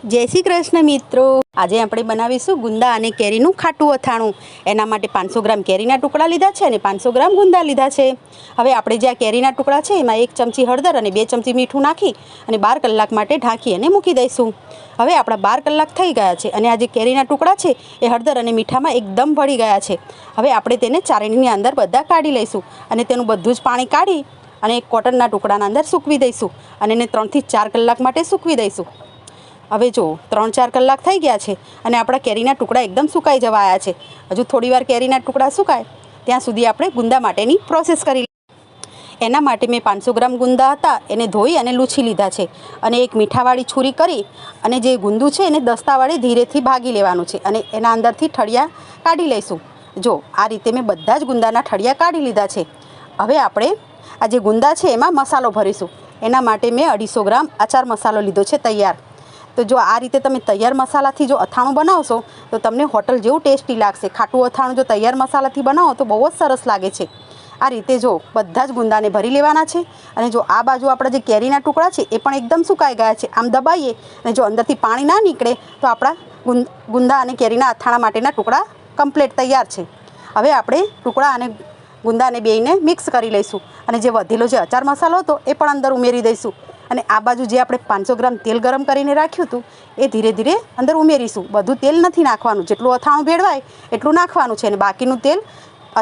जय श्री कृष्ण मित्रों। आज આપણે બનાવીશું ગુંદા અને કેરીનું ખાટું અથાણું। એના માટે 500 ગ્રામ કેરીના ટુકડા લીધા છે અને 500 ગ્રામ ગુંદા લીધા છે। હવે આપણે જે આ કેરીના ટુકડા છે એમાં 1 ચમચી હળદર અને 2 ચમચી મીઠું નાખી અને 12 કલાક માટે ઢાંકી અને મૂકી દઈશું। હવે આપણા 12 કલાક થઈ ગયા છે અને આ જે કેરીના ટુકડા છે એ હળદર અને મીઠામાં એકદમ ભળી ગયા છે। હવે આપણે તેને ચાળણીની અંદર બધા કાઢી લઈશું અને તેનું બધું જ પાણી કાઢી અને એક કોટનના ટુકડાના અંદર સૂકવી દઈશું અને એને 3 થી 4 કલાક માટે સૂકવી દઈશું। હવે જો 3-4 કલાક થઈ ગયા છે અને આપણા કેરીના ટુકડા એકદમ સુકાઈ જવા આવ્યા છે। હજુ થોડીવાર કેરીના ટુકડા સુકાય ત્યાં સુધી આપણે ગુંદા માટેની પ્રોસેસ કરી એના માટે મેં 500 ગ્રામ ગુંદા હતા એને ધોઈ અને લૂછી લીધા છે અને એક મીઠાવાળી છુરી કરી અને જે ગુંદું છે એને દસ્તા વડે ધીરેથી ભાગી લેવાનું છે અને એના અંદરથી ઠળિયા કાઢી લઈશું। જો આ રીતે મેં બધા જ ગુંદાના ઠળિયા કાઢી લીધા છે। હવે આપણે આ જે ગુંદા છે એમાં મસાલો ભરીશું। એના માટે મેં 250 ગ્રામ આચાર મસાલો લીધો છે તૈયાર। तो जो आ रीते तमे तैयार मसाला थी जो अथाणुं बनावशो तो तमने होटल जेवुं टेस्टी लागशे। खाटुं अथाणुं जो तैयार मसाला थी बनावो तो बहुत सरस लागे छे। आ रीते जो बधा ज गुंदाने भरी लेवाना छे अने जो आ बाजू आपणा जे केरीना टुकड़ा छे ए पण एकदम सुकाई गया छे। आम दबाईए अने जो अंदरथी पाणी ना निकळे तो आपणा गुंदा अने केरीना अथाणा माटेना टुकड़ा कम्प्लीट तैयार छे। हवे आपणे टुकड़ा अने गुंदाने बेयने मिक्स करी लईशुं अने जे वधेलो जे अचार मसालो हतो ए पण अंदर उमेरी दईशुं અને આ બાજુ જે આપણે 500 ગ્રામ તેલ ગરમ કરીને રાખ્યું હતું એ ધીરે ધીરે અંદર ઉમેરીશું। બધું તેલ નથી નાખવાનું, જેટલું અથાણું ભેળવાય એટલું નાખવાનું છે અને બાકીનું તેલ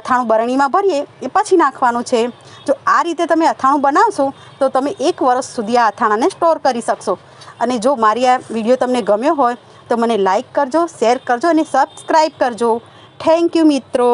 અથાણું બરણીમાં ભરીએ એ પછી નાખવાનું છે। જો આ રીતે તમે અથાણું બનાવશો તો તમે 1 વર્ષ સુધી આ અથાણાને સ્ટોર કરી શકશો। અને જો મારી આ વિડીયો તમને ગમ્યો હોય તો મને લાઈક કરજો, શેર કરજો અને સબસ્ક્રાઈબ કરજો। થેન્ક યુ મિત્રો।